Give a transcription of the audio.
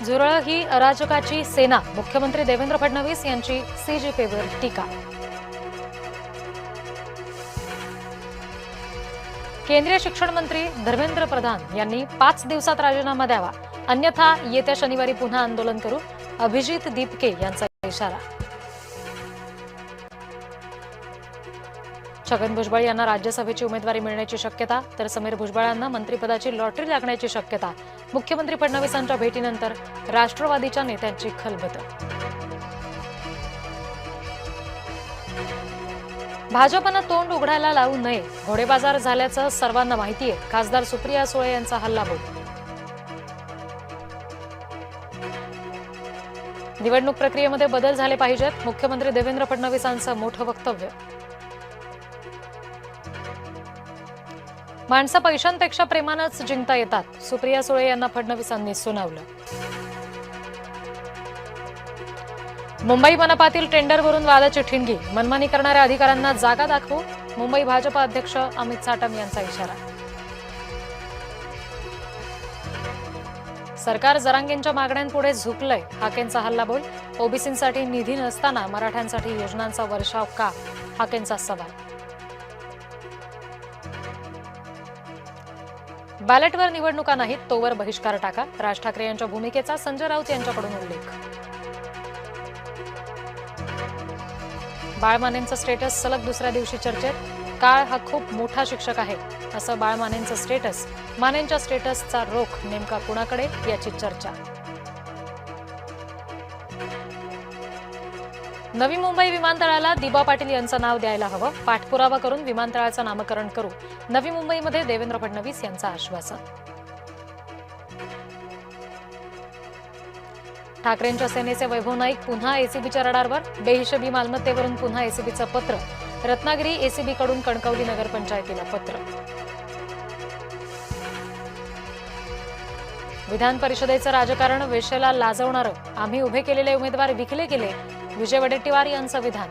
झुरळ ही अराजकाची सेना, मुख्यमंत्री देवेंद्र फडणवीस यांची सीजेपीवर टीका. केंद्रीय शिक्षण मंत्री धर्मेंद्र प्रधान यांनी 5 दिवसात राजीनामा द्यावा, अन्यथा येत्या शनिवारी पुन्हा आंदोलन करू, अभिजित दीपके यांचा इशारा. छगन भुजबळ यांना राज्यसभेची उमेदवारी मिळण्याची शक्यता, तर समीर भुजबळ यांना मंत्रिपदाची लॉटरी लागण्याची शक्यता. मुख्यमंत्री फडणवीसांच्या भेटीनंतर राष्ट्रवादीच्या नेत्यांची खलबतं. भाजपनं तोंड उघडायला लावू नये, घोडेबाजार झाल्याचं सर्वांना माहिती आहे, खासदार सुप्रिया सुळे यांचा हल्लाबोल. निवडणूक प्रक्रियेमध्ये बदल झाले पाहिजेत, मुख्यमंत्री देवेंद्र फडणवीसांचं मोठं वक्तव्य. माणसं पैशांपेक्षा प्रेमानंच जिंकता येतात, सुप्रिया सुळे यांना फडणवीसांनी सुनावलं. मुंबई मनपातील टेंडरवरून वादाची ठिणगी, मनमानी करणाऱ्या अधिकाऱ्यांना जागा दाखवू, मुंबई भाजपा अध्यक्ष अमित साटम यांचा इशारा. सरकार जरांगेंच्या मागण्यांपुढे झुकलंय, हाकेंचा हल्लाबोल. ओबीसींसाठी निधी नसताना मराठ्यांसाठी योजनांचा वर्षाव का, हाकेंचा सवाल. बॅलेटवर निवडणुका नाहीत तोवर बहिष्कार टाका, राज ठाकरे यांच्या भूमिकेचा संजय राऊत यांच्याकडून उल्लेख. बाळ मानेंचं स्टेटस सलग दुसऱ्या दिवशी चर्चेत, काळ हा खूप मोठा शिक्षक आहे, असं बाळ मानेंचं स्टेटस. मानेंच्या स्टेटसचा रोख नेमका कुणाकडे, याची चर्चा. नवी मुंबई विमानतळाला दिबा पाटील यांचं नाव द्यायला हवं, पाठपुरावा करून विमानतळाचं नामकरण करू, नवी मुंबईमध्ये देवेंद्र फडणवीस यांचं आश्वासन. ठाकरेंच्या सेनेचे वैभव नाईक पुन्हा एसीबीच्या रडारवर, बेहिशेबी मालमत्तेवरून पुन्हा एसीबीचं पत्र. रत्नागिरी एसीबीकडून कणकवली नगरपंचायतीला पत्र. विधान परिषदेचं राजकारण वेश्येला लाजवणारं, आम्ही उभे केलेले उमेदवार विकले गेले, विजय वडेट्टीवार यांचं विधान.